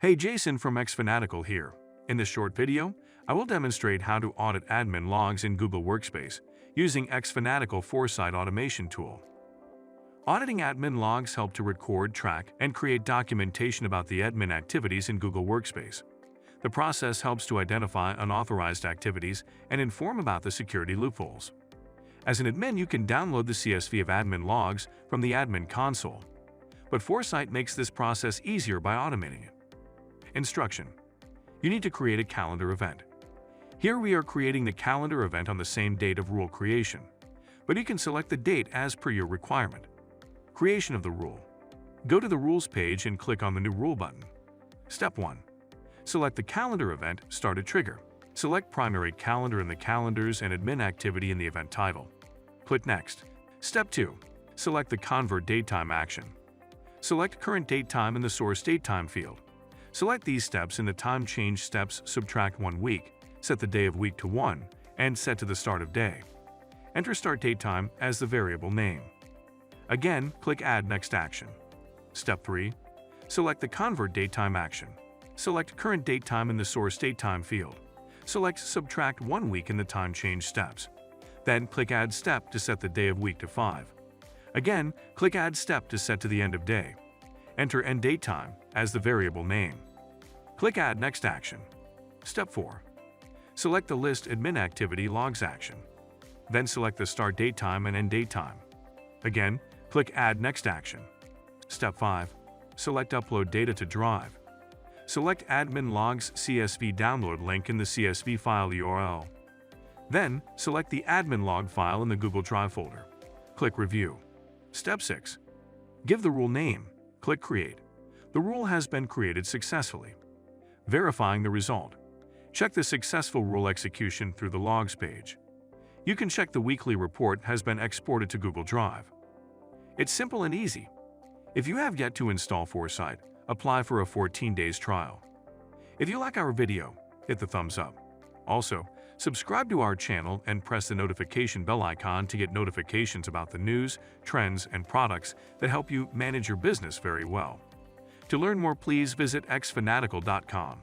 Hey, Jason from xFanatical here. In this short video, I will demonstrate how to audit admin logs in Google Workspace using xFanatical Foresight automation tool. Auditing admin logs help to record, track, and create documentation about the admin activities in Google Workspace. The process helps to identify unauthorized activities and inform about the security loopholes. As an admin, you can download the CSV of admin logs from the admin console, but Foresight makes this process easier by automating it. Instruction: you need to create a calendar event. Here we are creating the calendar event on the same date of rule creation, but you can select the date as per your requirement. Creation of the rule. Go to the Rules page and click on the New Rule button. Step 1. Select the calendar event Start a Trigger. Select Primary Calendar in the Calendars and Admin Activity in the event title. Click Next. Step 2. Select the Convert Datetime action. Select Current Datetime in the Source Datetime field. Select these steps in the Time Change Steps. Subtract 1 week, set the day of week to 1, and set to the start of day. Enter Start Datetime as the variable name. Again, click Add Next Action. Step 3. Select the Convert Datetime action. Select Current Datetime in the Source Datetime field. Select Subtract 1 week in the Time Change Steps. Then click Add Step to set the day of week to 5. Again, click Add Step to set to the end of day. Enter End Datetime as the variable name. Click Add Next Action. Step 4. Select the List Admin Activity Logs action. Then select the Start Datetime and End Datetime. Again, click Add Next Action. Step 5. Select Upload Data to Drive. Select Admin Logs CSV download link in the CSV file URL. Then, select the admin log file in the Google Drive folder. Click Review. Step 6. Give the rule name. Click Create. The rule has been created successfully. Verifying the result. Check the successful rule execution through the Logs page. You can check the weekly report has been exported to Google Drive. It's simple and easy. If you have yet to install Foresight, apply for a 14 days trial. If you like our video, hit the thumbs up. Also, subscribe to our channel and press the notification bell icon to get notifications about the news, trends, and products that help you manage your business very well. To learn more, please visit xfanatical.com.